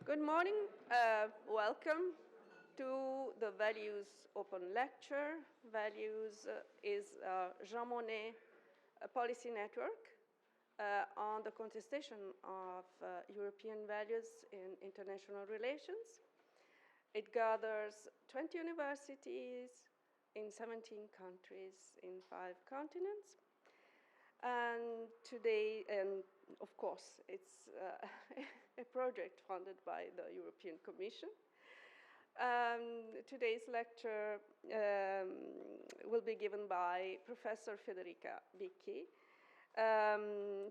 Good morning. Welcome to the ValEUs Open Lecture. ValEUs is a Jean Monnet policy network on the contestation of European values in international relations. It gathers 20 universities in 17 countries in 5 continents. And today, and of course, it's a project funded by the European Commission. Today's lecture will be given by Professor Federica Bicchi.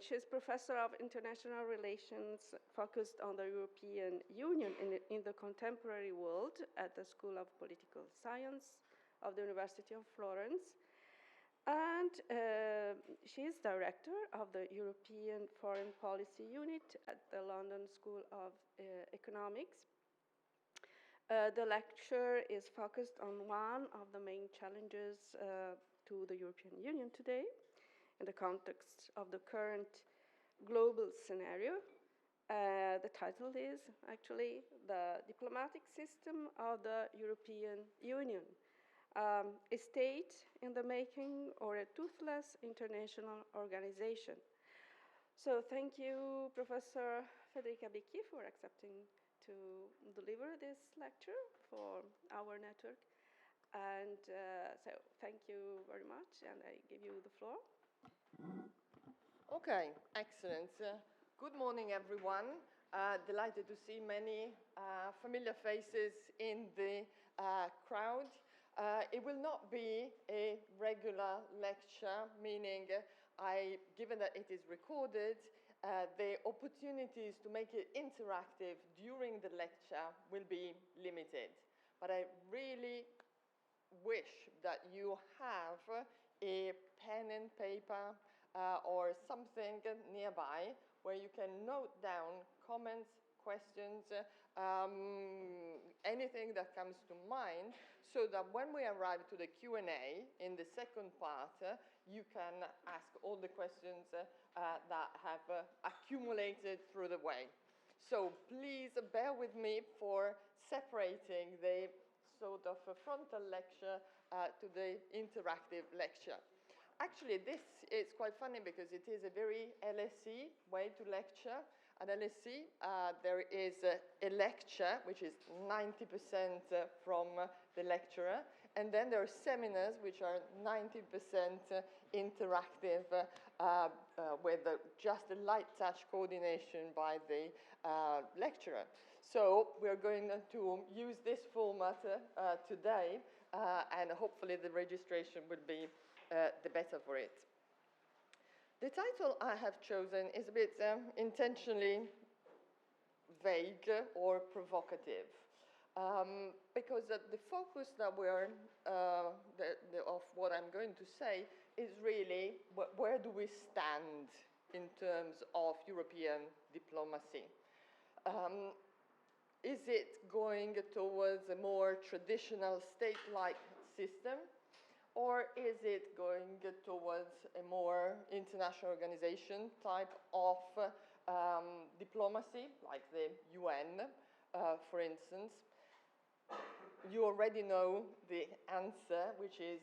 She's professor of international relations focused on the European Union in the contemporary world at the School of Political Science of the University of Florence. And she is director of the European Foreign Policy Unit at the London School of Economics. The lecture is focused on one of the main challenges to the European Union today in the context of the current global scenario. The title is actually The Diplomatic System of the European Union. A state in the making or a toothless international organization. So thank you, Professor Federica Bicchi, for accepting to deliver this lecture for our network. And so thank you very much, and I give you the floor. Okay, excellent. Good morning, everyone. Delighted to see many familiar faces in the crowd. It will not be a regular lecture, meaning given that it is recorded, the opportunities to make it interactive during the lecture will be limited. But I really wish that you have a pen and paper or something nearby where you can note down comments, questions, anything that comes to mind, so that when we arrive to the Q&A in the second part, you can ask all the questions that have accumulated through the way. So please bear with me for separating the sort of a frontal lecture to the interactive lecture. Actually, this is quite funny because it is a very LSE way to lecture. At LSE, there is a lecture, which is 90% from the lecturer, and then there are seminars, which are 90% interactive with just a light touch coordination by the lecturer. So we're going to use this format today, and hopefully the registration will be the better for it. The title I have chosen is a bit intentionally vague or provocative, because the focus that we're of what I'm going to say is really where do we stand in terms of European diplomacy. Is it going towards a more traditional state-like system? Or is it going towards a more international organization type of diplomacy, like the UN, for instance? You already know the answer, which is,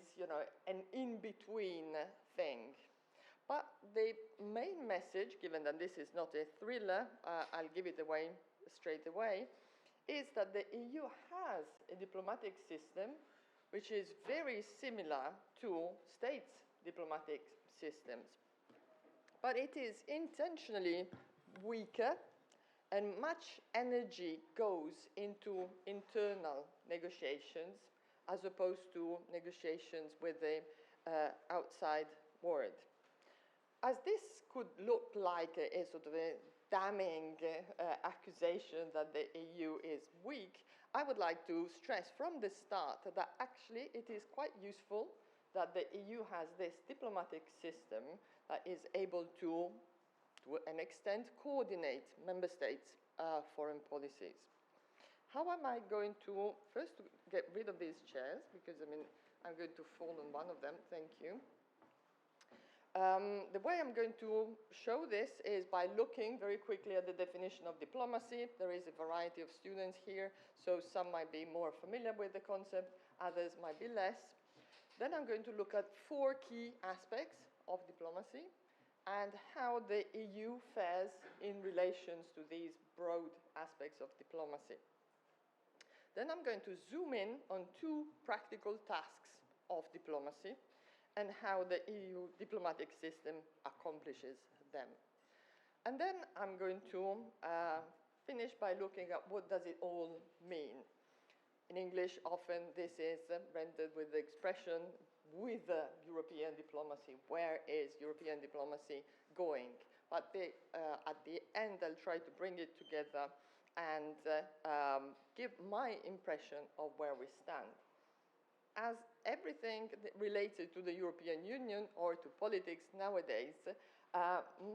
an in-between thing. But the main message, given that this is not a thriller, I'll give it away straight away, is that the EU has a diplomatic system which is very similar to states' diplomatic systems. But it is intentionally weaker, and much energy goes into internal negotiations as opposed to negotiations with the outside world. As this could look like a sort of a damning accusation that the EU is weak, I would like to stress from the start that actually it is quite useful that the EU has this diplomatic system that is able to an extent, coordinate member states' foreign policies. How am I going to, first, to get rid of these chairs, because, I'm going to fall on one of them, thank you. The way I'm going to show this is by looking very quickly at the definition of diplomacy. There is a variety of students here, so some might be more familiar with the concept, others might be less. Then I'm going to look at 4 key aspects of diplomacy and how the EU fares in relations to these broad aspects of diplomacy. Then I'm going to zoom in on 2 practical tasks of diplomacy and how the EU diplomatic system accomplishes them. And then I'm going to finish by looking at what does it all mean. In English, often this is rendered with the expression with European diplomacy. Where is European diplomacy going? But at the end, I'll try to bring it together and give my impression of where we stand. As everything related to the European Union or to politics nowadays,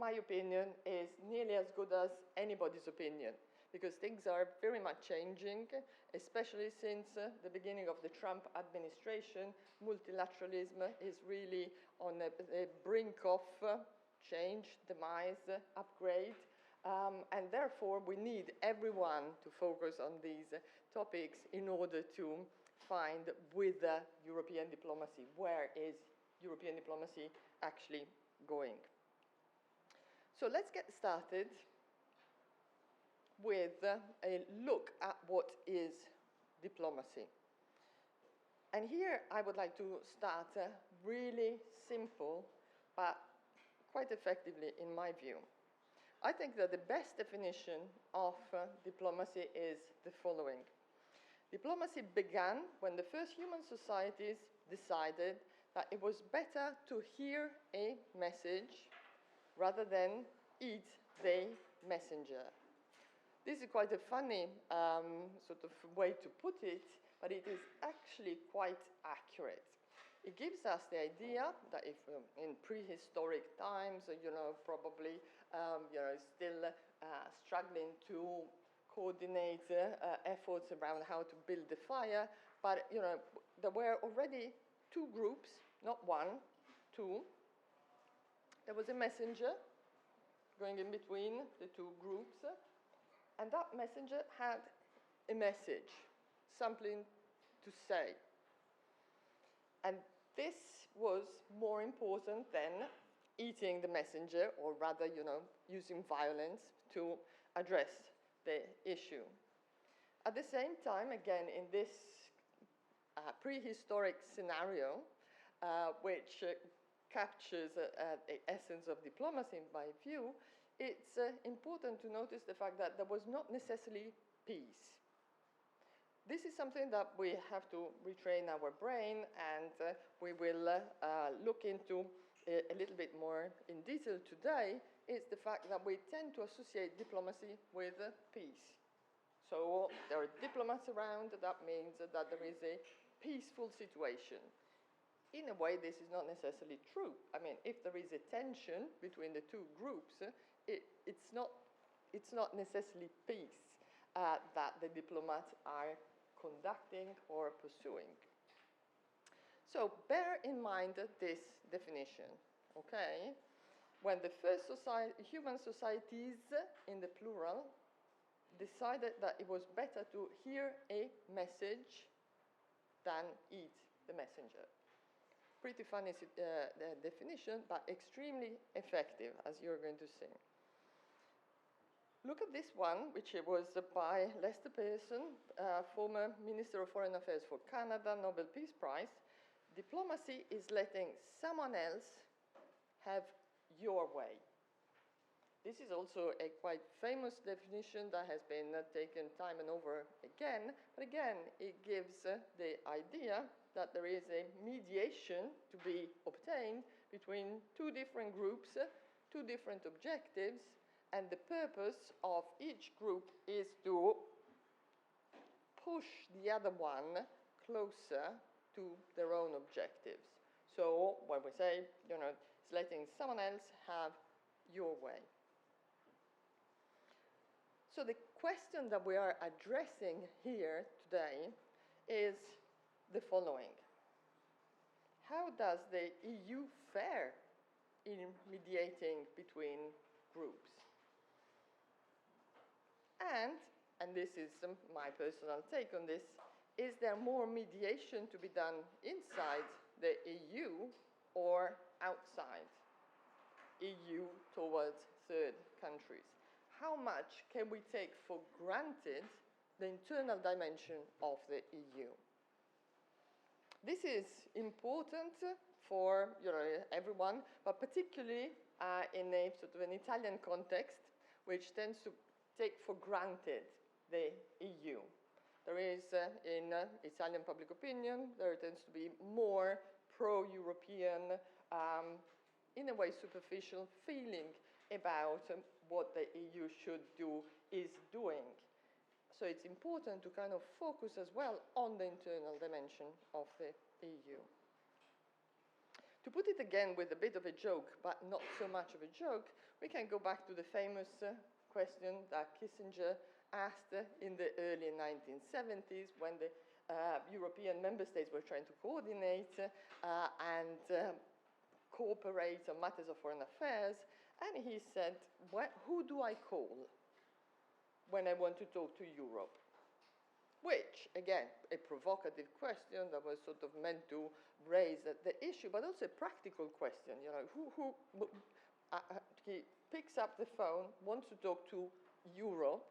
my opinion is nearly as good as anybody's opinion, because things are very much changing, especially since the beginning of the Trump administration. Multilateralism is really on a brink of change, demise, upgrade, and therefore we need everyone to focus on these topics in order to find with European diplomacy, where is European diplomacy actually going? So let's get started with a look at what is diplomacy. And here I would like to start really simple, but quite effectively in my view. I think that the best definition of diplomacy is the following. Diplomacy began when the first human societies decided that it was better to hear a message rather than eat the messenger. This is quite a funny sort of way to put it, but it is actually quite accurate. It gives us the idea that if in prehistoric times, probably, still struggling to coordinate efforts around how to build the fire, but there were already 2 groups, not 1, 2. There was a messenger going in between the 2 groups, and that messenger had a message, something to say. And this was more important than eating the messenger, or rather, using violence to address the issue. At the same time, again, in this prehistoric scenario, which captures the essence of diplomacy in my view, it's important to notice the fact that there was not necessarily peace. This is something that we have to retrain our brain, and we will look into a little bit more in detail today, is the fact that we tend to associate diplomacy with peace. So there are diplomats around, that means that there is a peaceful situation. In a way, this is not necessarily true. I mean, if there is a tension between the 2 groups, it's not necessarily peace that the diplomats are conducting or pursuing. So bear in mind this definition, okay? When the first human societies, in the plural, decided that it was better to hear a message than eat the messenger. Pretty funny definition, but extremely effective, as you're going to see. Look at this one, which was by Lester Pearson, former Minister of Foreign Affairs for Canada, Nobel Peace Prize. Diplomacy is letting someone else have your way. This is also a quite famous definition that has been taken time and over again, but again, it gives the idea that there is a mediation to be obtained between 2 different groups, 2 different objectives, and the purpose of each group is to push the other one closer to their own objectives. So when we say, it's letting someone else have your way. So the question that we are addressing here today is the following. How does the EU fare in mediating between groups. And this is my personal take on this, is there more mediation to be done inside the EU or outside EU towards third countries? How much can we take for granted the internal dimension of the EU? This is important for everyone, but particularly in a sort of an Italian context, which tends to take for granted the EU. There is, in Italian public opinion, there tends to be more pro-European, in a way superficial feeling about what the EU should do, is doing. So it's important to kind of focus as well on the internal dimension of the EU. To put it again with a bit of a joke, but not so much of a joke, we can go back to the famous question that Kissinger asked in the early 1970s when the European member states were trying to coordinate and cooperate on matters of foreign affairs. And he said, who do I call when I want to talk to Europe? Which, again, a provocative question that was sort of meant to raise the issue, but also a practical question. He picks up the phone, wants to talk to Europe.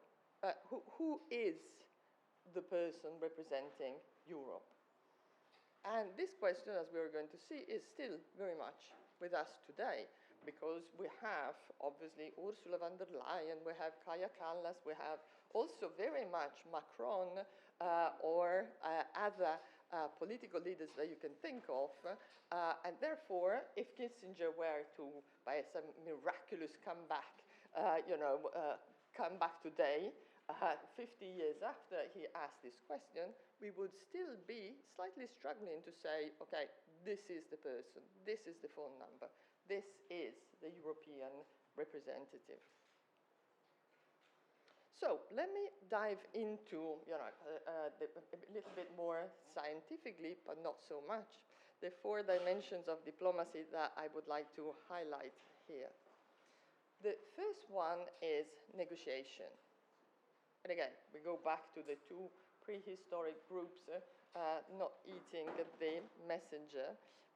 Who is the person representing Europe? And this question, as we are going to see, is still very much with us today, because we have, obviously, Ursula von der Leyen, we have Kaja Kallas, we have also very much Macron or other political leaders that you can think of. And therefore, if Kissinger were to, by some miraculous comeback, come back today, 50 years after he asked this question, we would still be slightly struggling to say, okay, this is the person, this is the phone number, this is the European representative. So let me dive into, a little bit more scientifically, but not so much, the 4 dimensions of diplomacy that I would like to highlight here. The first one is negotiation. And again, we go back to the 2 prehistoric groups not eating the messenger,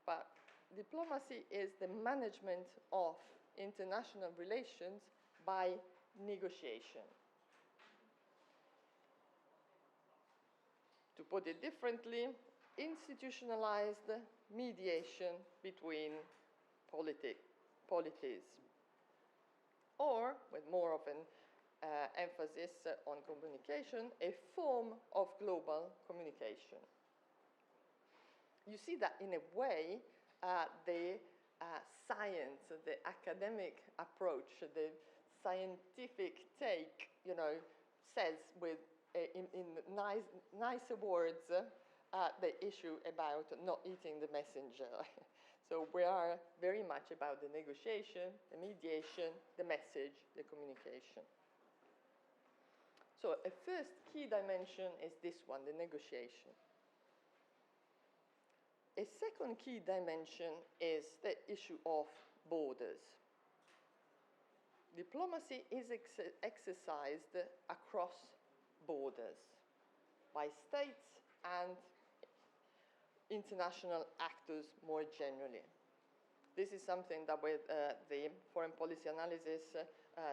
but diplomacy is the management of international relations by negotiation. To put it differently, institutionalized mediation between polities, or with more of an emphasis on communication, a form of global communication. You see that in a way, the science, the academic approach, the scientific take, says with in nicer words the issue about not eating the messenger. So we are very much about the negotiation, the mediation, the message, the communication. So a first key dimension is this one, the negotiation. A second key dimension is the issue of borders. Diplomacy is exercised across borders by states and international actors more generally. This is something that with the foreign policy analysis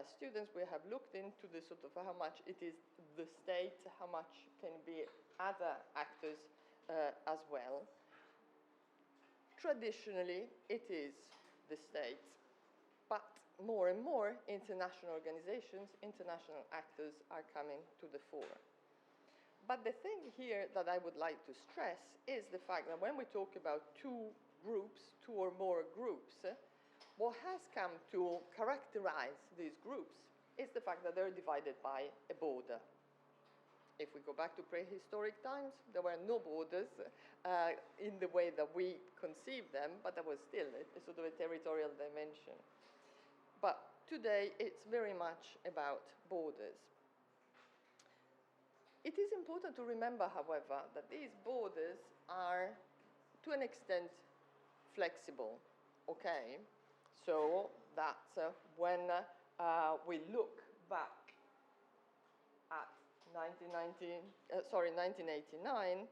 students, we have looked into the sort of how much it is the state, how much can be other actors as well. Traditionally, it is the state, but more and more international organizations, international actors are coming to the fore. But the thing here that I would like to stress is the fact that when we talk about 2 groups, 2 or more groups, what has come to characterize these groups is the fact that they're divided by a border. If we go back to prehistoric times, there were no borders in the way that we conceive them, but there was still a sort of a territorial dimension. But today, it's very much about borders. It is important to remember, however, that these borders are, to an extent, flexible, okay? So that's when we look back at 1989,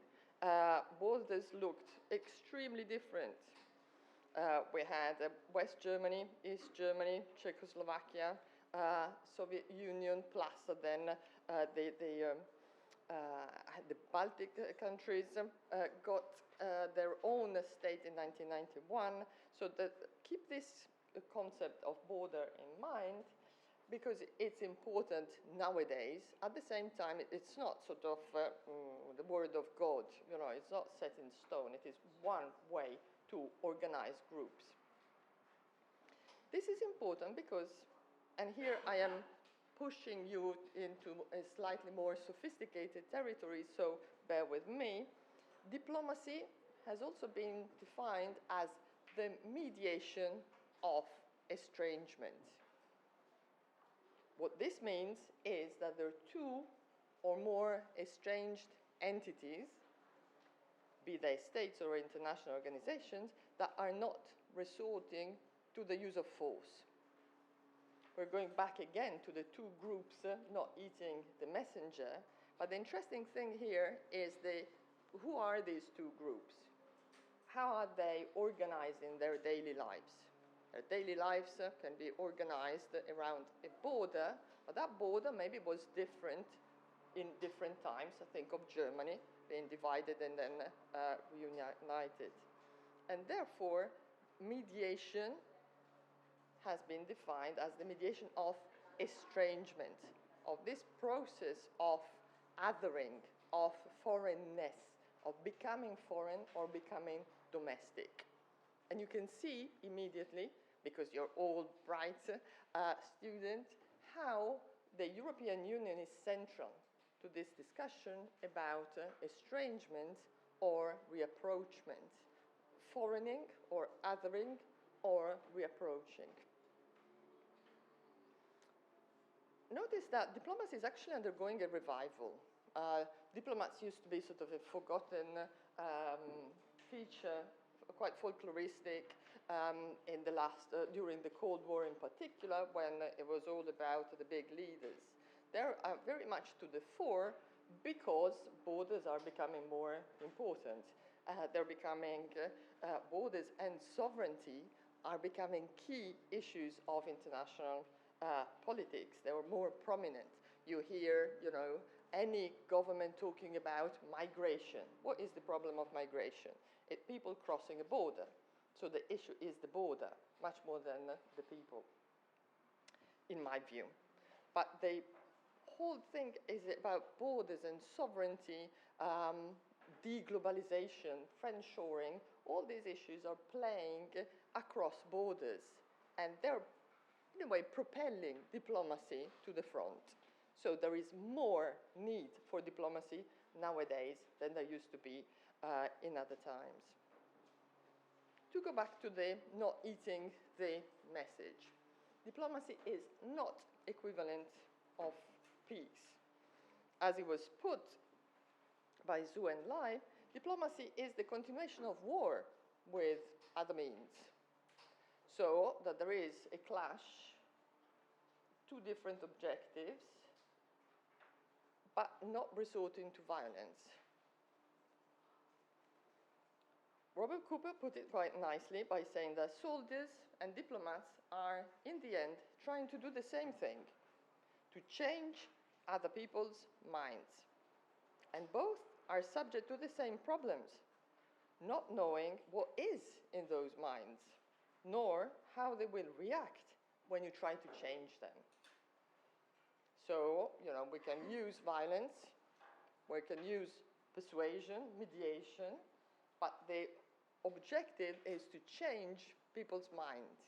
borders looked extremely different. We had West Germany, East Germany, Czechoslovakia, Soviet Union, plus then the Baltic countries got their own state in 1991. So keep this concept of border in mind, because it's important nowadays. At the same time, it's not sort of the word of God. You know, it's not set in stone. It is one way to organize groups. This is important because, and here I am pushing you into a slightly more sophisticated territory, so bear with me. Diplomacy has also been defined as the mediation of estrangement. What this means is that there are two or more estranged entities, be they states or international organizations, that are not resorting to the use of force. We're going back again to the two groups not eating the messenger, but the interesting thing here is who are these two groups? How are they organized in their daily lives? Their daily lives can be organized around a border, but that border maybe was different in different times. I think of Germany being divided and then reunited. And therefore, mediation has been defined as the mediation of estrangement, of this process of othering, of foreignness, of becoming foreign or becoming domestic. And you can see immediately, because you're all bright students, how the European Union is central to this discussion about estrangement or reapproachment, foreigning or othering or reapproaching. Notice that diplomacy is actually undergoing a revival. Diplomats used to be sort of a forgotten feature, quite folkloristic in the during the Cold War in particular, when it was all about the big leaders. They're very much to the fore because borders are becoming more important. They're becoming, borders and sovereignty are becoming key issues of international politics. They were more prominent. You hear, you know, any government talking about migration. What is the problem of migration? It's people crossing a border. So the issue is the border, much more than the people, in my view. But the whole thing is about borders and sovereignty, deglobalization, friendshoring. All these issues are playing across borders, and they're, in a way, propelling diplomacy to the front. So there is more need for diplomacy nowadays than there used to be in other times. To go back to the not eating the message, diplomacy is not equivalent of peace. As it was put by Zhu and Lai, diplomacy is the continuation of war with other means. So that there is a clash, two different objectives, but not resorting to violence. Robert Cooper put it quite nicely by saying that soldiers and diplomats are, in the end, trying to do the same thing, to change other people's minds. And both are subject to the same problems, not knowing what is in those minds, nor how they will react when you try to change them. So, you know, we can use violence, we can use persuasion, mediation, but the objective is to change people's minds.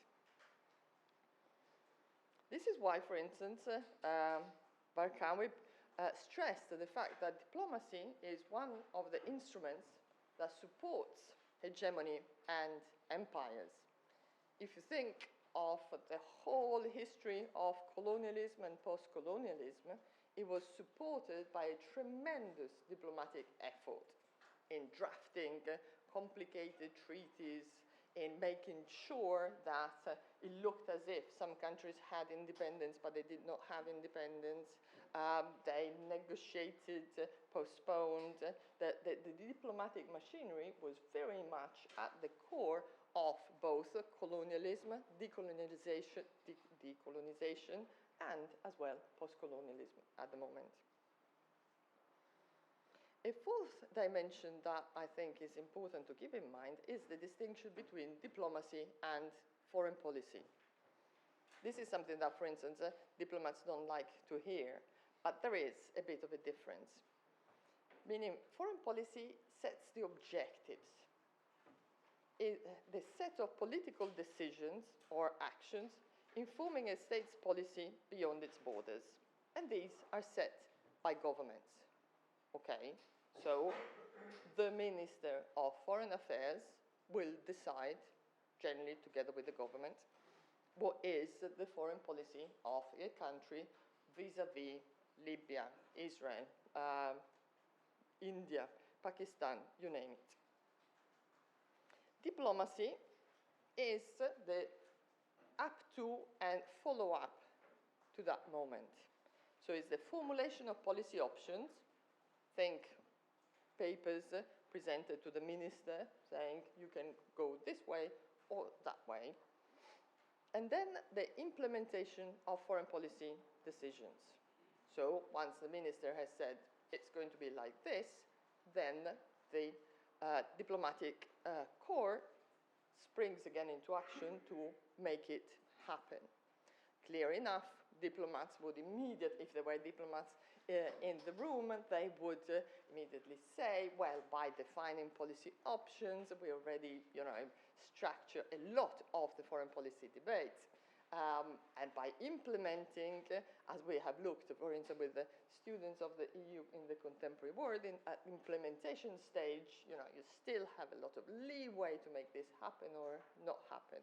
This is why, for instance, Barkawi stressed the fact that diplomacy is one of the instruments that supports hegemony and empires. If you think of the whole history of colonialism and post-colonialism, it was supported by a tremendous diplomatic effort in drafting complicated treaties, in making sure that it looked as if some countries had independence, but they did not have independence. They negotiated, postponed. The diplomatic machinery was very much at the core of both colonialism, decolonization, and as well post-colonialism at the moment. A fourth dimension that I think is important to keep in mind is the distinction between diplomacy and foreign policy. This is something that, for instance, diplomats don't like to hear, but there is a bit of a difference. Meaning, foreign policy sets the objectives. The set of political decisions or actions informing a state's policy beyond its borders. And these are set by governments. Okay, so the Minister of Foreign Affairs will decide, generally together with the government, what is the foreign policy of a country vis-à-vis Libya, Israel, India, Pakistan, you name it. Diplomacy is the up to and follow-up to that moment. So it's the formulation of policy options. Think papers presented to the minister saying you can go this way or that way. And then the implementation of foreign policy decisions. So once the minister has said it's going to be like this, then the diplomatic corps springs again into action to make it happen. Clear enough, diplomats would immediately, if there were diplomats in the room, they would immediately say, well, by defining policy options, we already, structure a lot of the foreign policy debates. And by implementing, as we have looked, for instance, with the students of the EU in the contemporary world, at implementation stage, you still have a lot of leeway to make this happen or not happen.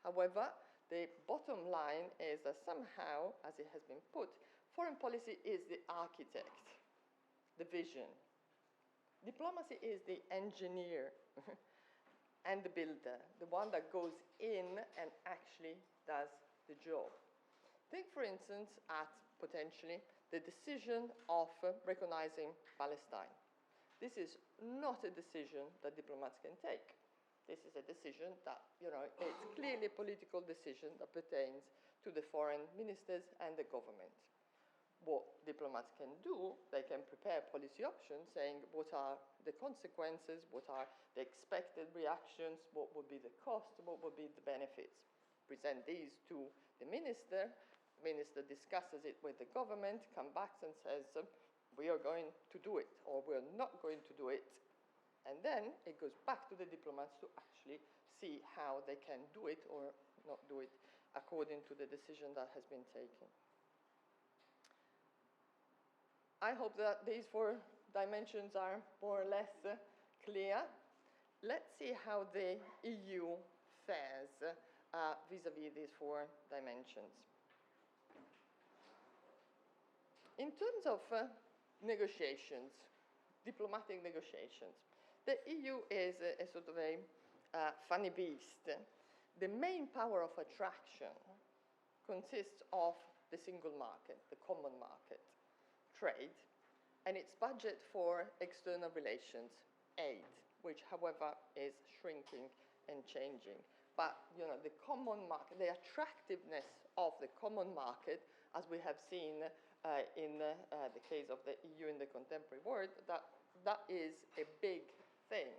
However, the bottom line is that somehow, as it has been put, foreign policy is the architect, the vision. Diplomacy is the engineer and the builder, the one that goes in and actually does the job. Think, for instance, at potentially the decision of recognizing Palestine. This is not a decision that diplomats can take. This is a decision that, it's clearly a political decision that pertains to the foreign ministers and the government. What diplomats can do, they can prepare policy options saying what are the consequences, what are the expected reactions, what would be the cost, what would be the benefits. Present these to the minister discusses it with the government, comes back and says, we are going to do it, or we're not going to do it. And then it goes back to the diplomats to actually see how they can do it or not do it according to the decision that has been taken. I hope that these four dimensions are more or less clear. Let's see how the EU fares vis-à-vis these four dimensions. In terms of negotiations, diplomatic negotiations, the EU is a sort of a funny beast. The main power of attraction consists of the single market, the common market, trade, and its budget for external relations, aid, which, however, is shrinking and changing. But, the common market, the attractiveness of the common market, as we have seen in the case of the EU in the contemporary world, that is a big thing.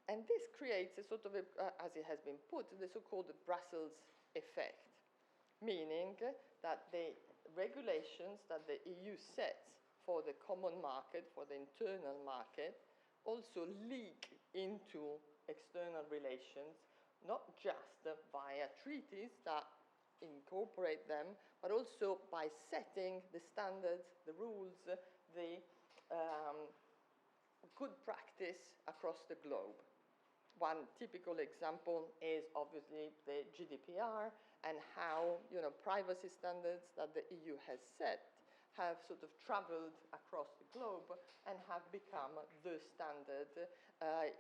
And this creates a sort of, as it has been put, the so-called Brussels effect, meaning that the regulations that the EU sets for the common market, for the internal market, also leak into external relations, not just via treaties that incorporate them, but also by setting the standards, the rules, the good practice across the globe. One typical example is obviously the GDPR and how, privacy standards that the EU has set have sort of traveled across the globe and have become the standard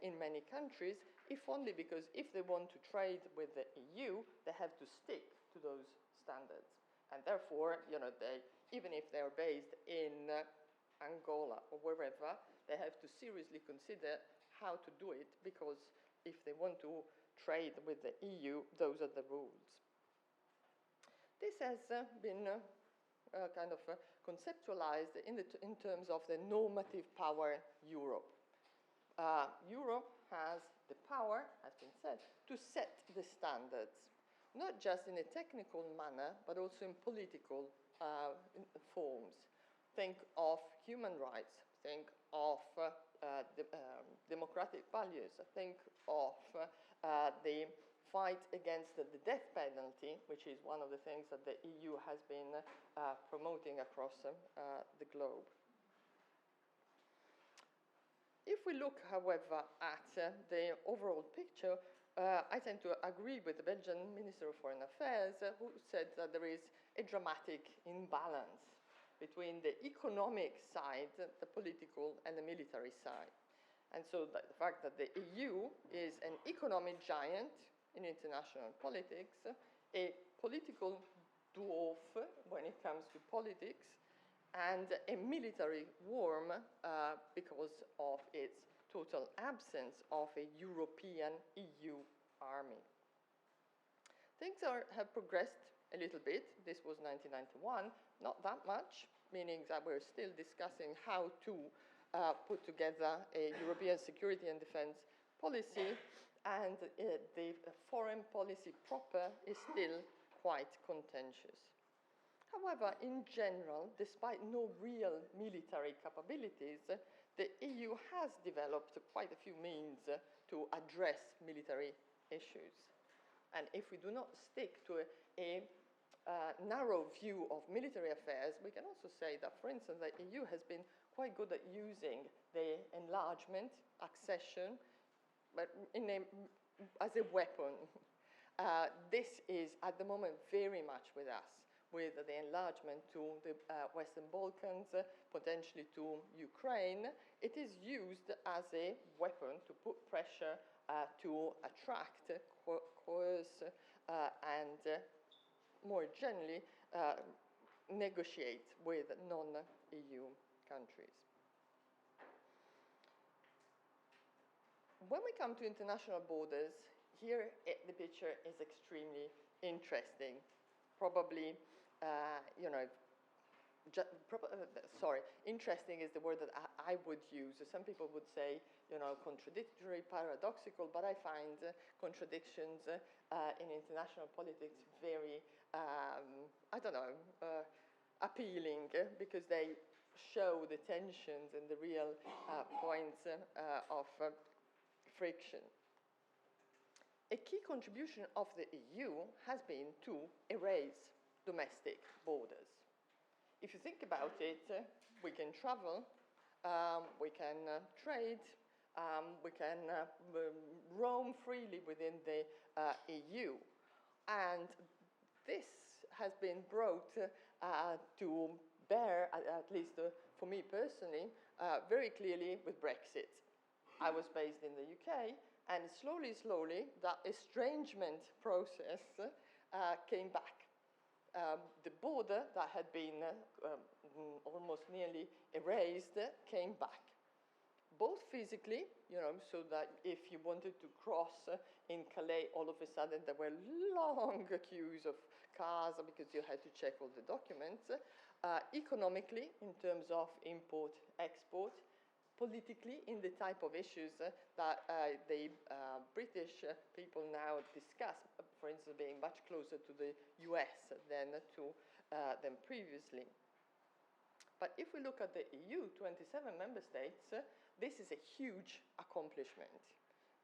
in many countries, if only because if they want to trade with the EU, they have to stick to those standards. And therefore, you know, even if they're based in Angola or wherever, they have to seriously consider how to do it, because if they want to trade with the EU, those are the rules. This has been kind of conceptualized in terms of the normative power Europe. Europe has the power, has been said, to set the standards, not just in a technical manner, but also in political forms. Think of human rights, think of democratic values, think of the fight against the death penalty, which is one of the things that the EU has been promoting across the globe. If we look, however, at the overall picture, I tend to agree with the Belgian Minister of Foreign Affairs, who said that there is a dramatic imbalance between the economic side, the political, and the military side. And so the fact that the EU is an economic giant in international politics, a political dwarf when it comes to politics, and a military worm because of its total absence of a European EU army. Things have progressed a little bit. This was 1991, not that much, meaning that we're still discussing how to put together a European security and defense policy, and the foreign policy proper is still quite contentious. However, in general, despite no real military capabilities, the EU has developed quite a few means to address military issues. And if we do not stick to a narrow view of military affairs, we can also say that, for instance, the EU has been quite good at using the enlargement, accession, but as a weapon. This is, at the moment, very much with us, with the enlargement to the Western Balkans, potentially to Ukraine. It is used as a weapon to put pressure to attract, coerce, and more generally, negotiate with non-EU countries. When we come to international borders, here the picture is extremely interesting. Probably, interesting is the word that I would use. Some people would say, contradictory, paradoxical, but I find contradictions in international politics very, appealing, because they show the tensions and the real points of friction. A key contribution of the EU has been to erase domestic borders. If you think about it, we can travel, we can trade, we can roam freely within the EU. And this has been brought to bear, at least for me personally, very clearly with Brexit. I was based in the UK, and slowly, that estrangement process came back. The border that had been almost nearly erased came back. Both physically, so that if you wanted to cross in Calais, all of a sudden there were long queues of cars because you had to check all the documents. Economically, in terms of import-export, politically, in the type of issues that the British people now discuss, for instance, being much closer to the US than previously. But if we look at the EU, 27 member states, this is a huge accomplishment.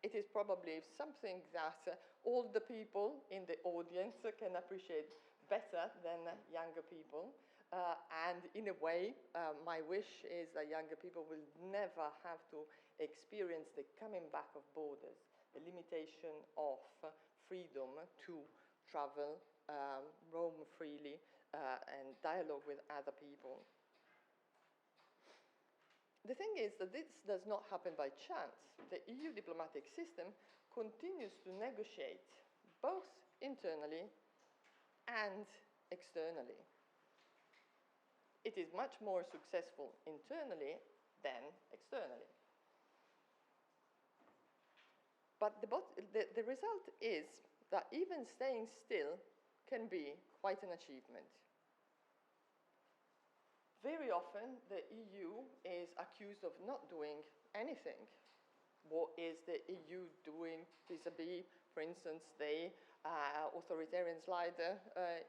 It is probably something that all the people in the audience can appreciate better than younger people. And in a way, my wish is that younger people will never have to experience the coming back of borders, the limitation of freedom to travel, roam freely, and dialogue with other people. The thing is that this does not happen by chance. The EU diplomatic system continues to negotiate both internally and externally. It is much more successful internally than externally. But the result is that even staying still can be quite an achievement. Very often, the EU is accused of not doing anything. What is the EU doing vis-à-vis, for instance, the authoritarian slide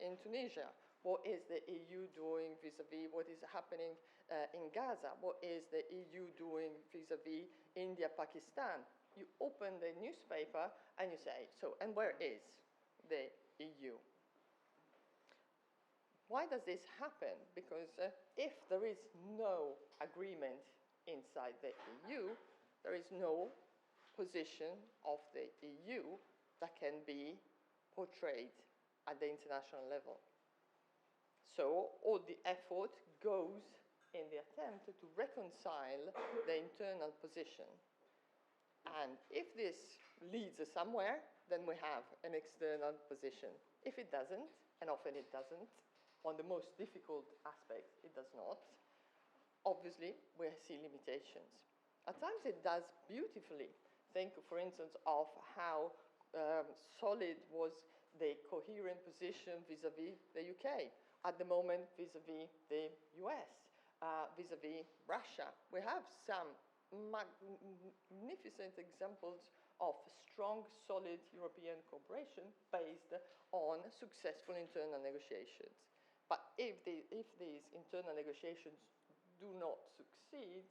in Tunisia? What is the EU doing vis-à-vis what is happening in Gaza? What is the EU doing vis-à-vis India, Pakistan? You open the newspaper and you say, so, and where is the EU? Why does this happen? Because if there is no agreement inside the EU, there is no position of the EU that can be portrayed at the international level. So all the effort goes in the attempt to reconcile the internal position. And if this leads us somewhere, then we have an external position. If it doesn't, and often it doesn't, on the most difficult aspects, it does not, obviously, we see limitations. At times it does beautifully. Think, for instance, of how solid was the coherent position vis-à-vis the UK. At the moment, vis-à-vis the US, vis-à-vis Russia. We have some magnificent examples of strong, solid European cooperation based on successful internal negotiations. But if these internal negotiations do not succeed,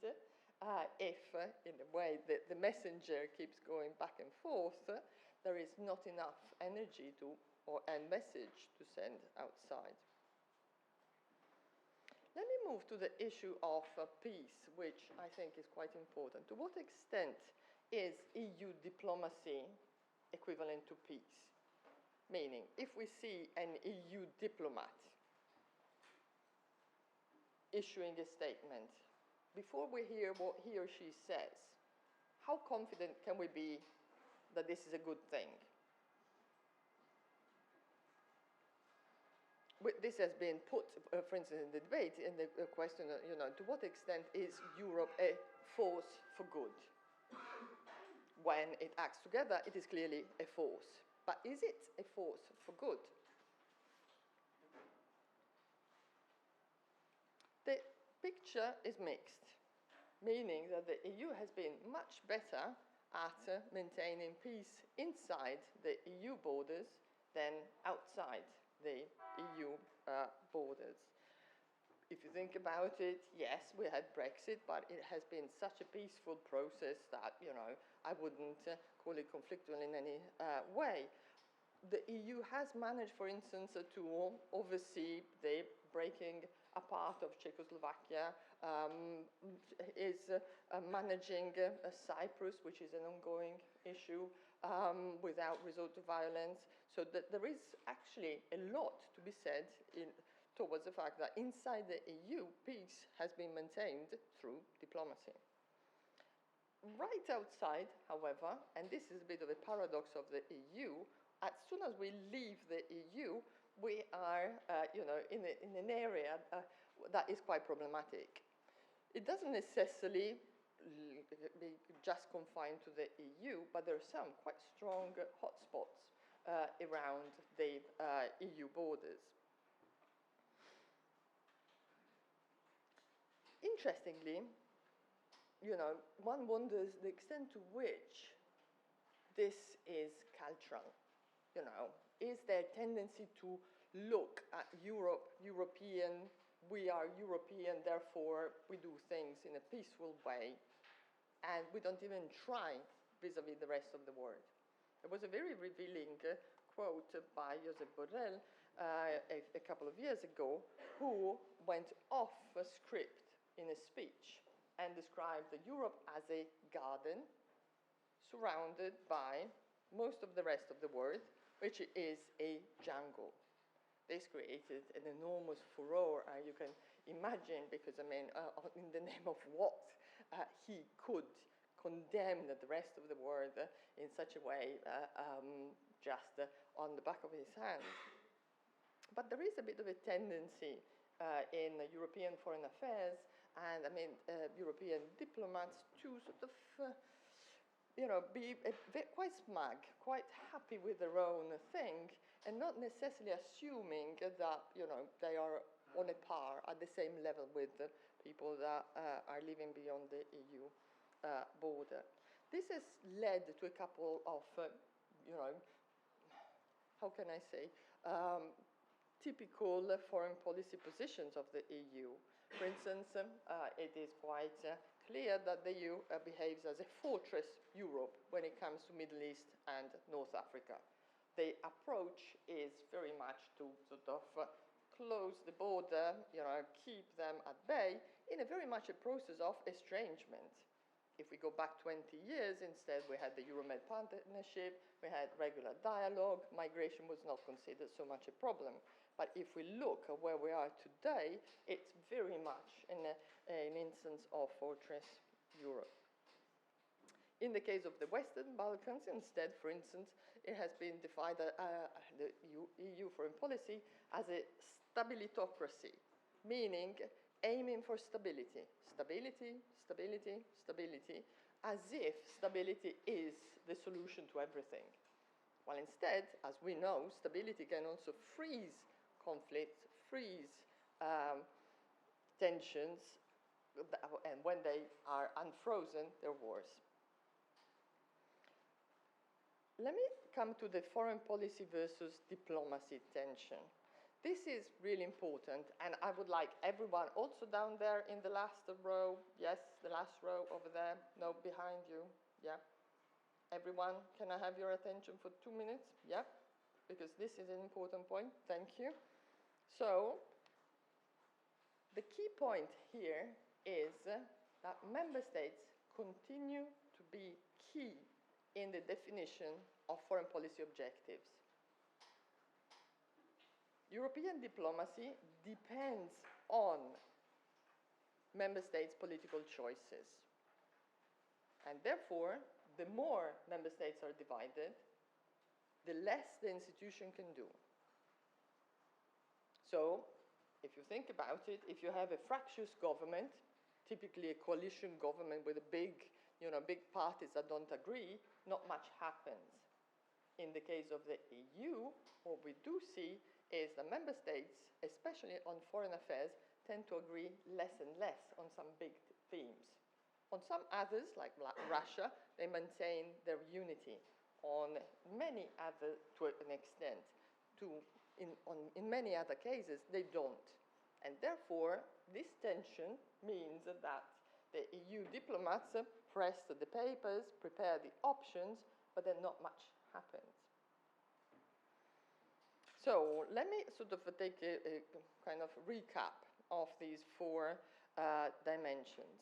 if in a way the messenger keeps going back and forth, there is not enough energy and message to send outside. Let me move to the issue of peace, which I think is quite important. To what extent is EU diplomacy equivalent to peace? Meaning, if we see an EU diplomat issuing a statement, before we hear what he or she says, how confident can we be that this is a good thing? This has been put, for instance, in the debate, in the question, to what extent is Europe a force for good? When it acts together, it is clearly a force. But is it a force for good? The picture is mixed, meaning that the EU has been much better at maintaining peace inside the EU borders than outside the EU borders. If you think about it, yes, we had Brexit, but it has been such a peaceful process that, I wouldn't call it conflictual in any way. The EU has managed, for instance, to oversee the breaking apart of Czechoslovakia, is managing Cyprus, which is an ongoing issue, without resort to violence. So that there is actually a lot to be said towards the fact that inside the EU, peace has been maintained through diplomacy. Right outside, however, and this is a bit of a paradox of the EU, as soon as we leave the EU, we are, in an area that is quite problematic. It doesn't necessarily be just confined to the EU, but there are some quite strong hotspots around the EU borders. Interestingly, one wonders the extent to which this is cultural. Is there a tendency to look at Europe, European, we are European, therefore we do things in a peaceful way, and we don't even try vis-à-vis the rest of the world. There was a very revealing quote by Josep Borrell a couple of years ago, who went off script in a speech and described Europe as a garden surrounded by most of the rest of the world, which is a jungle. This created an enormous furore, you can imagine, because, in the name of what he could condemn the rest of the world in such a way just on the back of his hand. But there is a bit of a tendency in European foreign affairs and European diplomats to sort of be quite smug, quite happy with their own thing, and not necessarily assuming that they are on a par at the same level with the people that are living beyond the EU border. This has led to a couple of, how can I say, typical foreign policy positions of the EU. For instance, it is quite clear that the EU behaves as a fortress Europe when it comes to Middle East and North Africa. The approach is very much to sort of close the border, keep them at bay in a very much a process of estrangement. If we go back 20 years, instead we had the Euromed partnership, we had regular dialogue, migration was not considered so much a problem. But if we look at where we are today, it's very much an instance of fortress Europe. In the case of the Western Balkans, instead, for instance, it has been defined, the EU foreign policy, as a stabilitocracy, meaning aiming for stability, stability, stability, stability, as if stability is the solution to everything. While instead, as we know, stability can also freeze conflicts, freeze tensions, and when they are unfrozen, they're wars. Let me come to the foreign policy versus diplomacy tension. This is really important, and I would like everyone also down there in the last row, yes, the last row over there, no, behind you, yeah. Everyone, can I have your attention for 2 minutes? Yeah, because this is an important point, thank you. So, the key point here is that member states continue to be key in the definition of foreign policy objectives. European diplomacy depends on member states' political choices. And therefore, the more member states are divided, the less the institution can do. So, if you think about it, if you have a fractious government, typically a coalition government with a big parties that don't agree, not much happens. In the case of the EU, what we do see is that member states, especially on foreign affairs, tend to agree less and less on some big themes. On some others, like Russia, they maintain their unity. On many other, to an extent, in many other cases, they don't. And therefore, this tension means that the EU diplomats press the papers, prepare the options, but then not much happens. So let me sort of take a kind of recap of these four dimensions.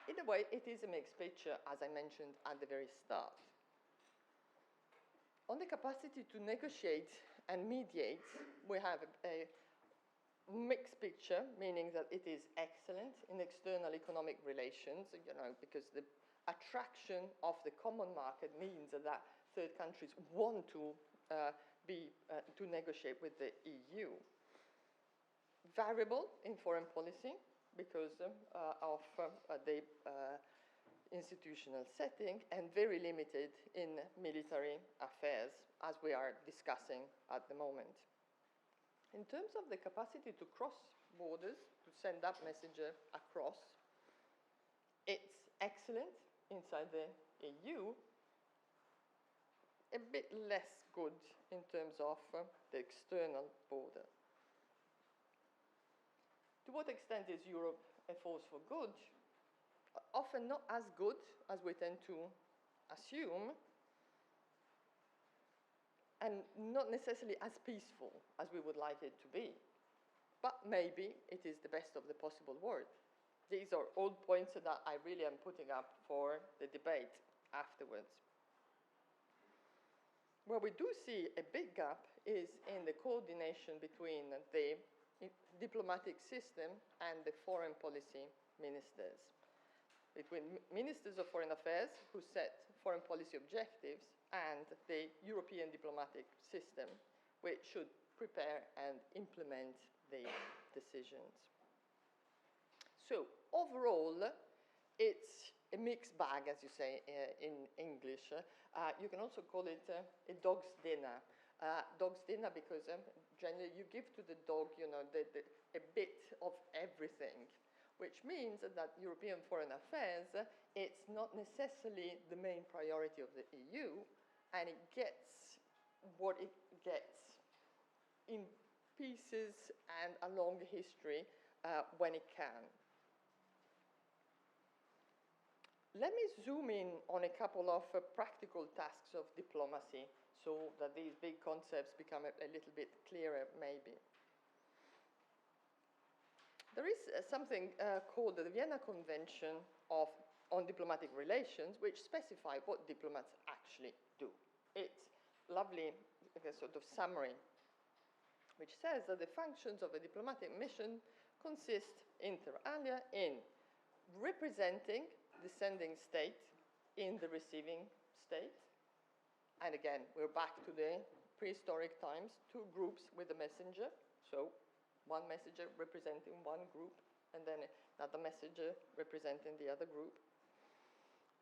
In a way, it is a mixed picture, as I mentioned at the very start. On the capacity to negotiate and mediate, we have a mixed picture, meaning that it is excellent in external economic relations, because the attraction of the common market means that third countries want to negotiate with the EU. Variable in foreign policy because of the institutional setting, and very limited in military affairs, as we are discussing at the moment. In terms of the capacity to cross borders, to send that message across, it's excellent inside the EU, a bit less good in terms of the external border. To what extent is Europe a force for good? Often not as good as we tend to assume, and not necessarily as peaceful as we would like it to be. But maybe it is the best of the possible world. These are all points that I really am putting up for the debate afterwards. Where we do see a big gap is in the coordination between the diplomatic system and the foreign policy ministers. between ministers of foreign affairs who set foreign policy objectives and the European diplomatic system, which should prepare and implement the decisions. So overall, it's a mixed bag, as you say in English. You can also call it a dog's dinner. Dog's dinner because generally you give to the dog, a bit of everything, which means that European foreign affairs, it's not necessarily the main priority of the EU, and it gets what it gets in pieces and along history when it can. Let me zoom in on a couple of practical tasks of diplomacy so that these big concepts become a little bit clearer, maybe. There is something called the Vienna Convention on Diplomatic Relations, which specify what diplomats actually do. It's lovely sort of summary, which says that the functions of a diplomatic mission consist, inter alia, in representing the sending state in the receiving state. And again, we're back to the prehistoric times, two groups with a messenger. So one messenger representing one group, and then another messenger representing the other group.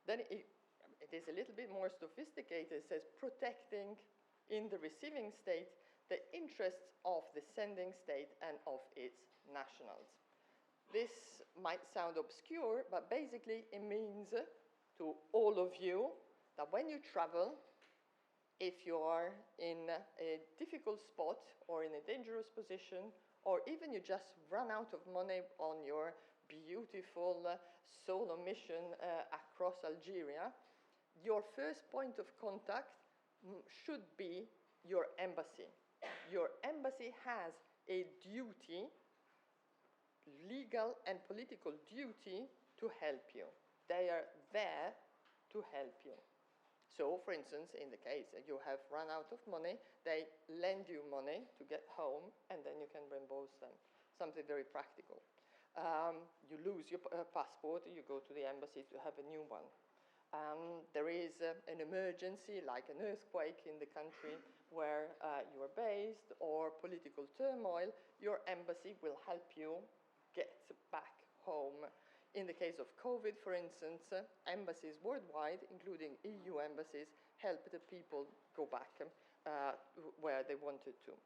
Then it is a little bit more sophisticated. It says protecting in the receiving state the interests of the sending state and of its nationals. This might sound obscure, but basically it means to all of you that when you travel, if you are in a difficult spot or in a dangerous position, or even you just run out of money on your beautiful solo mission across Algeria, your first point of contact should be your embassy. Your embassy has a duty, legal and political duty, to help you. They are there to help you. So, for instance, in the case that you have run out of money, they lend you money to get home, and then you can reimburse them. Something very practical. You lose your passport, you go to the embassy to have a new one. There is an emergency, like an earthquake in the country where you are based, or political turmoil, your embassy will help you get back home. In the case of COVID, for instance, embassies worldwide, including EU embassies, help the people go back where they wanted to.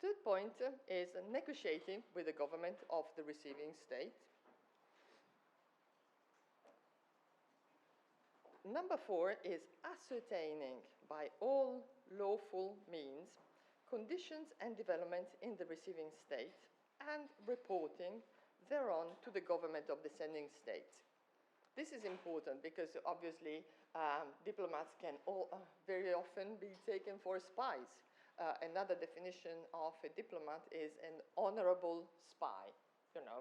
Third point is negotiating with the government of the receiving state. Number 4 is ascertaining by all lawful means conditions and developments in the receiving state and reporting thereon to the government of the sending state. This is important because obviously diplomats can very often be taken for spies. Another definition of a diplomat is an honorable spy,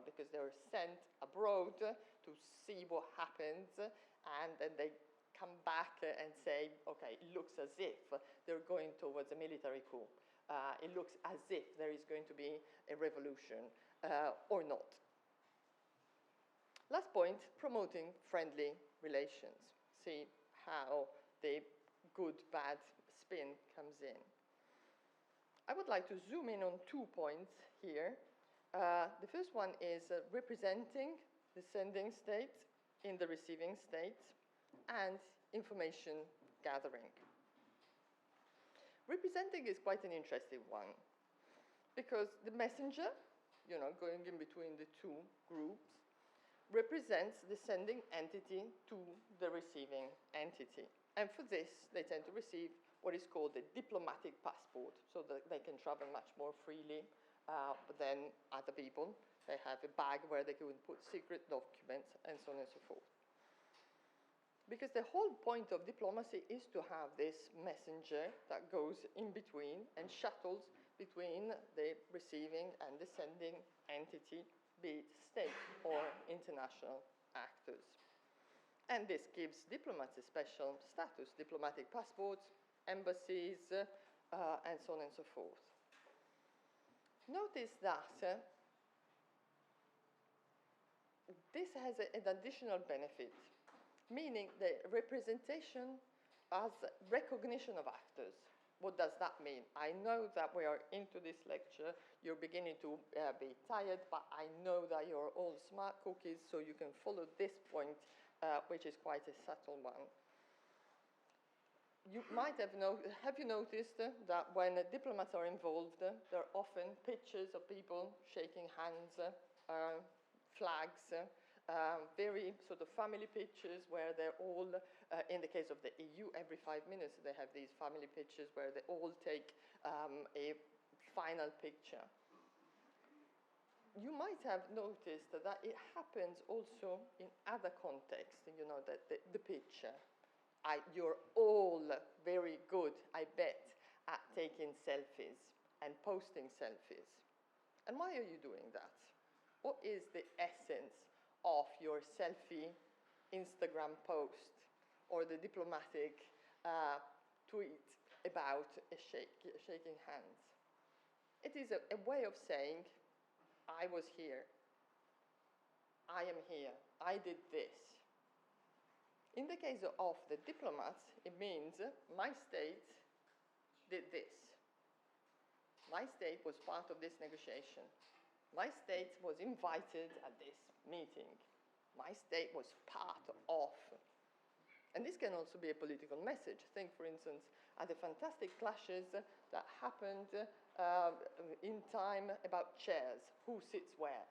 because they're sent abroad to see what happens, and then they come back and say, okay, it looks as if they're going towards a military coup. It looks as if there is going to be a revolution or not. Last point, promoting friendly relations. See how the good-bad spin comes in. I would like to zoom in on 2 points here. The first one is representing the sending state in the receiving state and information gathering. Representing is quite an interesting one because the messenger, going in between the two groups, represents the sending entity to the receiving entity. And for this, they tend to receive what is called a diplomatic passport, so that they can travel much more freely than other people. They have a bag where they can put secret documents and so on and so forth. Because the whole point of diplomacy is to have this messenger that goes in between and shuttles between the receiving and the sending entity, be it state or international actors. And this gives diplomats a special status, diplomatic passports, embassies, and so on and so forth. Notice that This has an additional benefit, meaning the representation as recognition of actors. What does that mean? I know that we are into this lecture. You're beginning to be tired, but I know that you're all smart cookies, so you can follow this point, which is quite a subtle one. You might have you noticed that when diplomats are involved, there are often pictures of people shaking hands, flags, very sort of family pictures where they're all, in the case of the EU, every 5 minutes they have these family pictures where they all take a final picture. You might have noticed that it happens also in other contexts, you know, that the picture. You're all very good, I bet, at taking selfies and posting selfies. And why are you doing that? What is the essence of your selfie Instagram post or the diplomatic tweet about shaking hands? It is a way of saying, I was here, I am here, I did this. In the case of the diplomats, it means my state did this. My state was part of this negotiation. My state was invited at this meeting. My state was part of. And this can also be a political message. Think, for instance, at the fantastic clashes that happened in time about chairs, who sits where.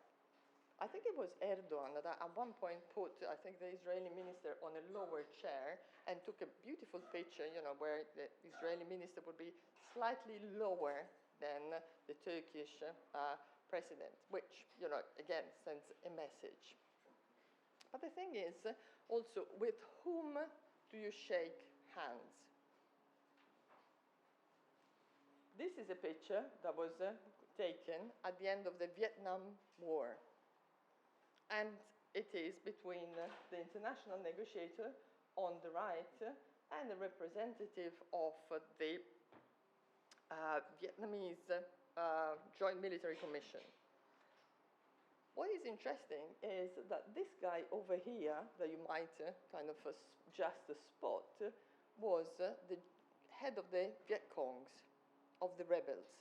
I think it was Erdogan that at one point put, I think, the Israeli minister on a lower chair and took a beautiful picture, you know, where the Israeli minister would be slightly lower than the Turkish president, which, you know, again, sends a message. But the thing is, also, with whom do you shake hands? This is a picture that was taken at the end of the Vietnam War. And it is between the international negotiator on the right and the representative of the Vietnamese Joint Military Commission. What is interesting is that this guy over here, that you might kind of just spot, was the head of the Viet Congs, of the rebels.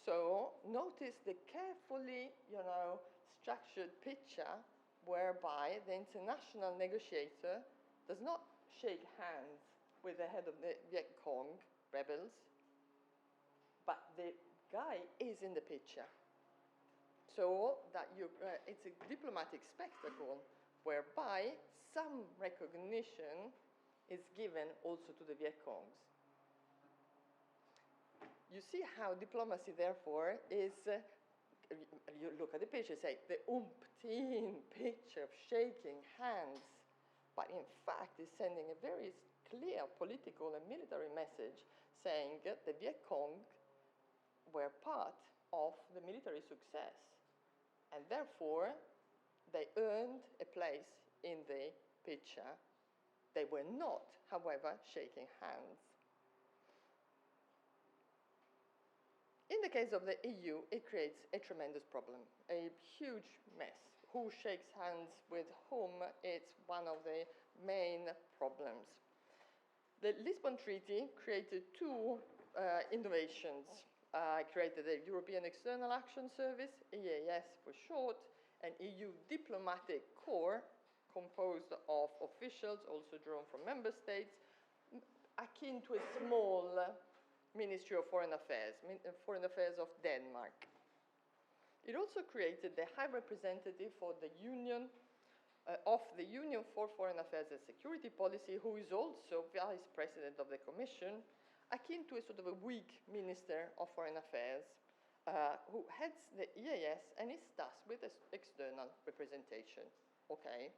So notice the carefully, you know, structured picture whereby the international negotiator does not shake hands with the head of the Viet Cong rebels, but the guy is in the picture. So that it's a diplomatic spectacle whereby some recognition is given also to the Viet Congs. You see how diplomacy, therefore, is you look at the picture and say, the umpteen picture of shaking hands, but in fact is sending a very clear political and military message saying that the Viet Cong were part of the military success, and therefore they earned a place in the picture. They were not, however, shaking hands. In the case of the EU, it creates a tremendous problem, a huge mess. Who shakes hands with whom? It's one of the main problems. The Lisbon Treaty created two innovations. Created a European External Action Service, EAS for short, an EU diplomatic corps composed of officials, also drawn from member states, akin to a small Ministry of Foreign Affairs of Denmark. It also created the High Representative for the Union, of the Union for Foreign Affairs and Security Policy, who is also Vice President of the Commission, akin to a sort of a weak Minister of Foreign Affairs, who heads the EAS and is tasked with external representation. Okay.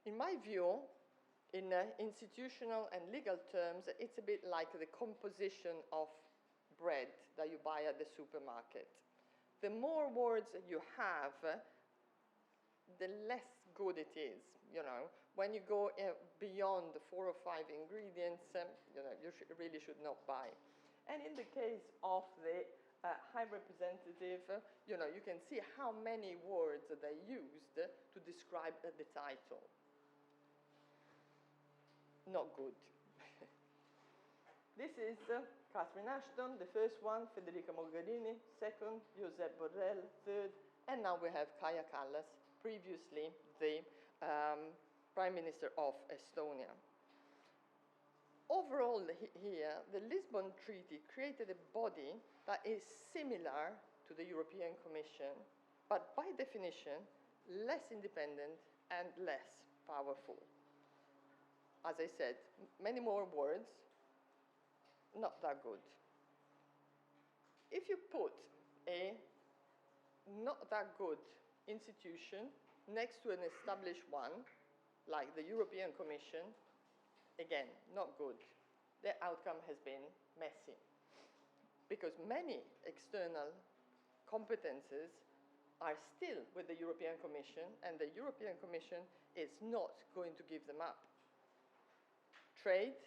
In my view, in institutional and legal terms, it's a bit like the composition of bread that you buy at the supermarket. The more words you have, the less good it is. You know, when you go beyond the 4 or 5 ingredients, you know, you really should not buy. And in the case of the High Representative, you can see how many words they used to describe the title. Not good. This is Catherine Ashton, the first one, Federica Mogherini, second, Josep Borrell, third, and now we have Kaja Kallas, previously the Prime Minister of Estonia. Overall here, the Lisbon Treaty created a body that is similar to the European Commission, but by definition, less independent and less powerful. As I said, many more words, not that good. If you put a not that good institution next to an established one, like the European Commission, again, not good. The outcome has been messy, because many external competences are still with the European Commission, and the European Commission is not going to give them up. Trade,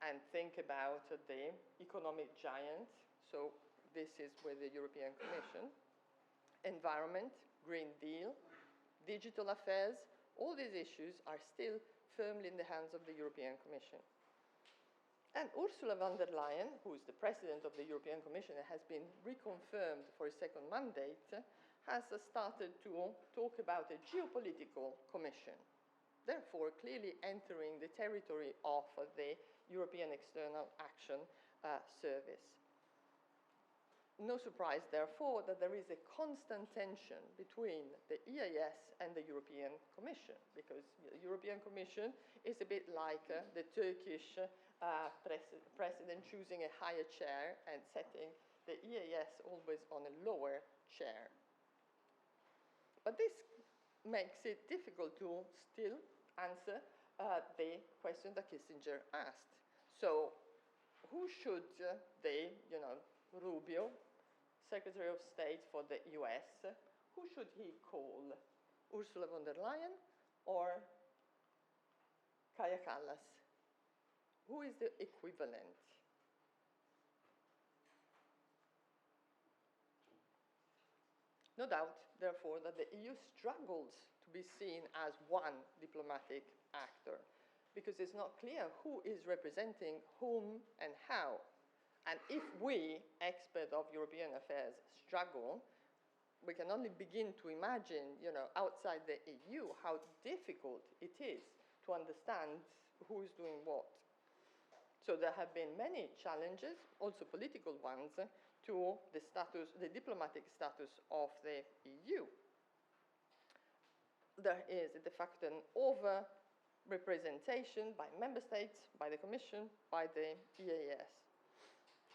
and think about the economic giant, so this is with the European Commission. Environment, Green Deal, digital affairs, all these issues are still firmly in the hands of the European Commission. And Ursula von der Leyen, who is the president of the European Commission and has been reconfirmed for a second mandate, has started to talk about a geopolitical commission, therefore clearly entering the territory of the European External Action Service. No surprise, therefore, that there is a constant tension between the EAS and the European Commission, because the European Commission is a bit like the Turkish president choosing a higher chair and setting the EAS always on a lower chair. But this makes it difficult to still answer the question that Kissinger asked. So who should Rubio, Secretary of State for the US, who should he call? Ursula von der Leyen or Kaja Kallas? Who is the equivalent? No doubt, therefore, that the EU struggles to be seen as one diplomatic actor, because it's not clear who is representing whom and how. And if we, experts of European affairs, struggle, we can only begin to imagine, outside the EU, how difficult it is to understand who is doing what. So there have been many challenges, also political ones, to the diplomatic status of the EU. There is, de facto, an over-representation by member states, by the Commission, by the EAS.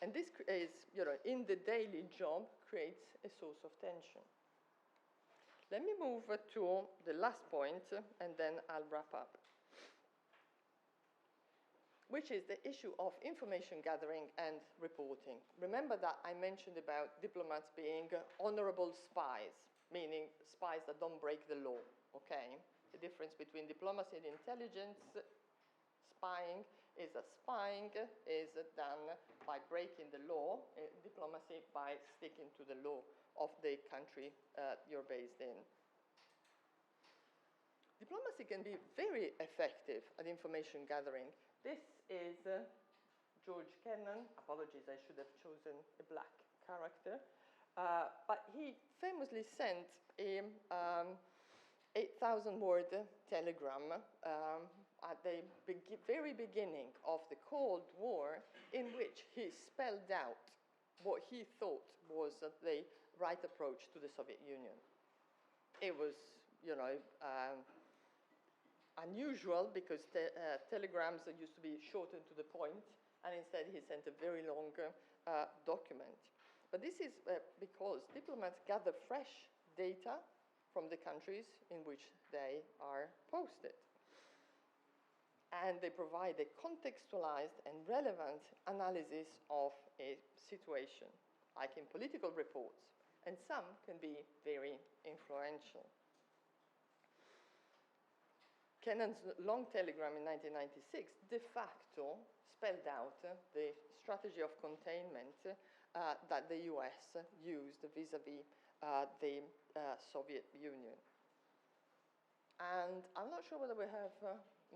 And this is, in the daily job, creates a source of tension. Let me move to the last point, and then I'll wrap up, which is the issue of information gathering and reporting. Remember that I mentioned about diplomats being honorable spies, meaning spies that don't break the law, okay? The difference between diplomacy and intelligence spying is that spying is done by breaking the law, diplomacy by sticking to the law of the country you're based in. Diplomacy can be very effective at information gathering. This is George Kennan. Apologies, I should have chosen a black character. But he famously sent a 8,000-word telegram at the very beginning of the Cold War, in which he spelled out what he thought was the right approach to the Soviet Union. It was, unusual, because telegrams used to be short and to the point, and instead he sent a very long document. But this is because diplomats gather fresh data from the countries in which they are posted. And they provide a contextualized and relevant analysis of a situation, like in political reports, and some can be very influential. Kennan's long telegram in 1996 de facto spelled out the strategy of containment that the US used vis-a-vis the Soviet Union. And I'm not sure whether we have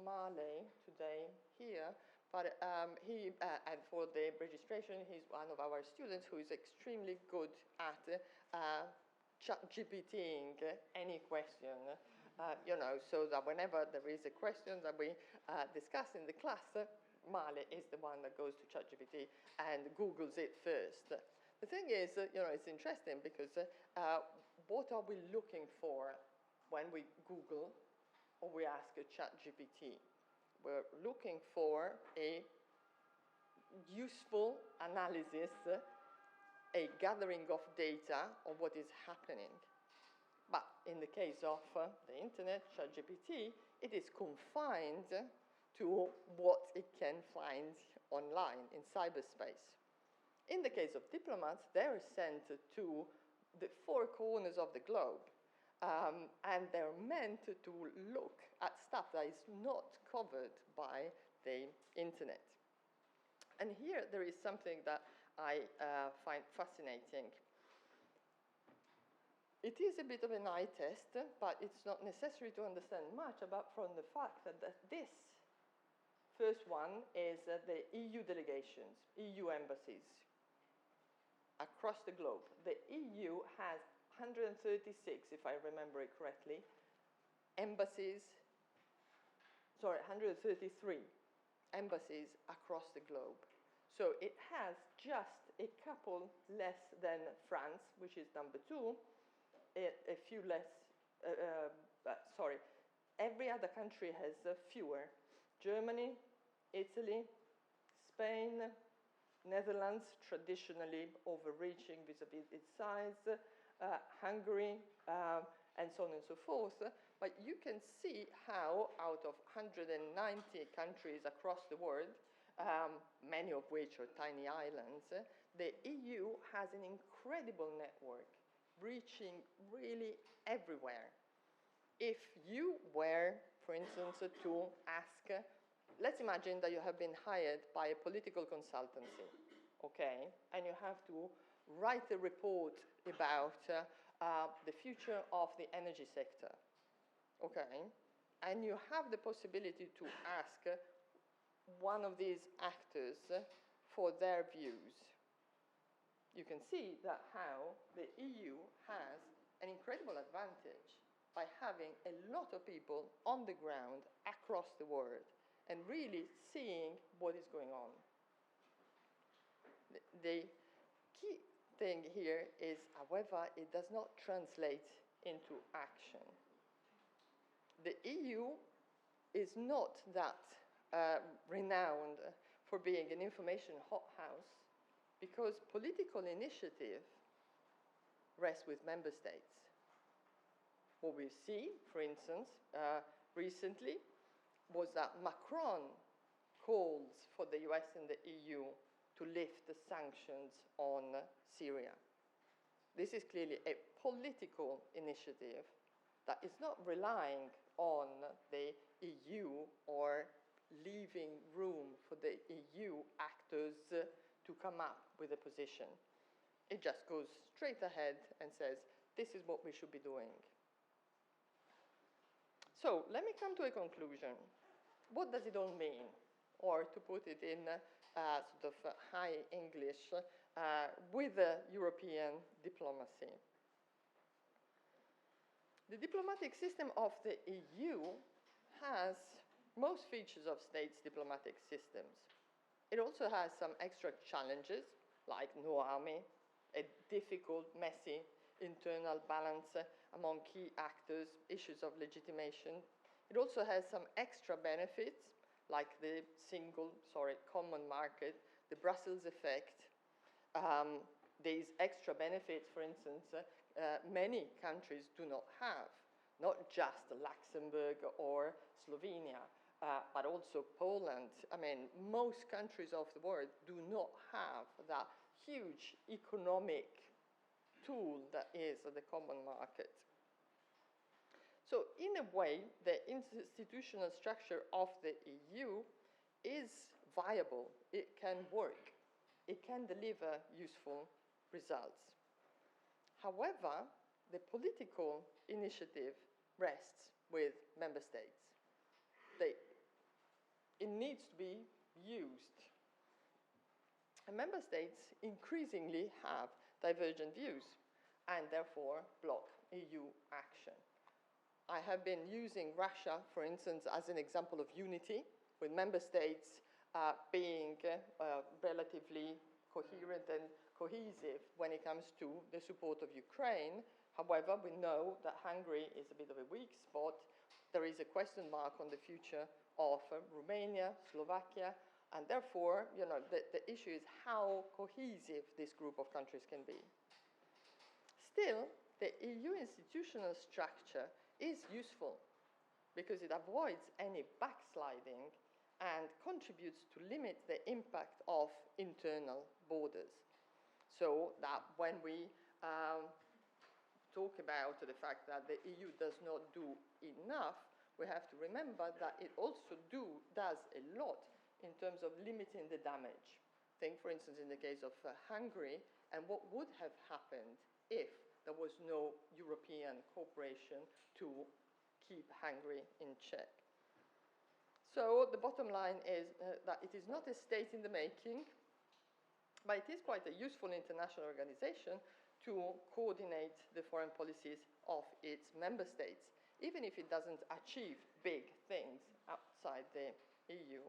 Marley today here, but and for the registration, he's one of our students who is extremely good at ChatGPTing any question, so that whenever there is a question that we discuss in the class, Marley is the one that goes to ChatGPT and Googles it first. The thing is, it's interesting because what are we looking for when we Google or we ask a ChatGPT? We're looking for a useful analysis, a gathering of data of what is happening. But in the case of the internet, ChatGPT, it is confined to what it can find online in cyberspace. In the case of diplomats, they're sent to the four corners of the globe, and they're meant to look at stuff that is not covered by the internet. And here there is something that I find fascinating. It is a bit of an eye test, but it's not necessary to understand much about from the fact that this first one is the EU delegations, EU embassies across the globe. The EU has 136, if I remember it correctly, 133 embassies across the globe. So it has just a couple less than France, which is number 2, a few less, every other country has fewer. Germany, Italy, Spain, Netherlands, traditionally overreaching vis-a-vis its size, Hungary, and so on and so forth. But you can see how out of 190 countries across the world, many of which are tiny islands, the EU has an incredible network reaching really everywhere. If you were, for instance, to ask, let's imagine that you have been hired by a political consultancy, okay, and you have to write a report about the future of the energy sector, okay, and you have the possibility to ask one of these actors for their views. You can see that how the EU has an incredible advantage by having a lot of people on the ground across the world and really seeing what is going on. The key thing here is, however, it does not translate into action. The EU is not that renowned for being an information hothouse because political initiative rests with member states. What we see, for instance, recently was that Macron calls for the US and the EU to lift the sanctions on Syria. This is clearly a political initiative that is not relying on the EU or leaving room for the EU actors to come up with a position. It just goes straight ahead and says, this is what we should be doing. So let me come to a conclusion. What does it all mean? Or to put it in sort of high English, with European diplomacy. The diplomatic system of the EU has most features of states' diplomatic systems. It also has some extra challenges, like no army, a difficult, messy internal balance among key actors, issues of legitimation. It also has some extra benefits, like the common market, the Brussels effect. These extra benefits, for instance, many countries do not have, not just Luxembourg or Slovenia, but also Poland. I mean, most countries of the world do not have that huge economic tool that is the common market. So in a way, the institutional structure of the EU is viable. It can work. it can deliver useful results. However, the political initiative rests with member states. It needs to be used. And member states increasingly have divergent views and therefore block EU action. I have been using Russia, for instance, as an example of unity, with member states being relatively coherent and cohesive when it comes to the support of Ukraine. However, we know that Hungary is a bit of a weak spot. There is a question mark on the future of Romania, Slovakia, and therefore, the issue is how cohesive this group of countries can be. Still, the EU institutional structure is useful because it avoids any backsliding and contributes to limit the impact of internal borders. So that when we talk about the fact that the EU does not do enough, we have to remember that it also does a lot in terms of limiting the damage. Think, for instance, in the case of Hungary, and what would have happened if there was no European cooperation to keep Hungary in check. So the bottom line is that it is not a state in the making, but it is quite a useful international organization to coordinate the foreign policies of its member states, even if it doesn't achieve big things outside the EU.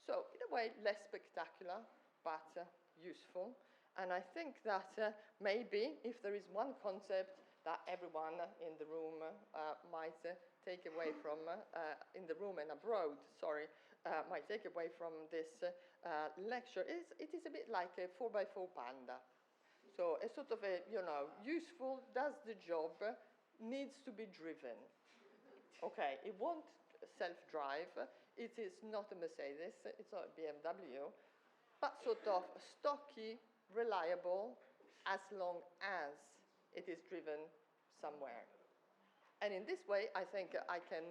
So in a way, less spectacular, but useful. And I think that maybe if there is one concept that everyone in the room might take away from, in the room and abroad, might take away from this lecture, it is a bit like a 4x4 panda. So a sort of a, useful, does the job, needs to be driven. Okay, it won't self-drive, it is not a Mercedes, it's not a BMW, but sort of stocky, reliable, as long as it is driven somewhere. And in this way, I think I can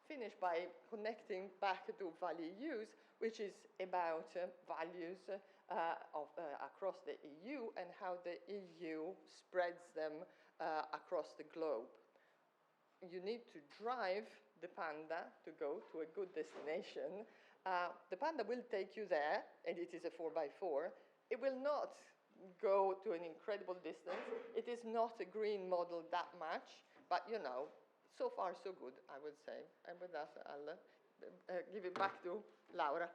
finish by connecting back to ValEUs, which is about values across the EU and how the EU spreads them across the globe. You need to drive the panda to go to a good destination. The panda will take you there, and it is a 4x4. It will not go to an incredible distance. It is not a green model that much, but so far so good, I would say. And with that, I'll give it back to Laura.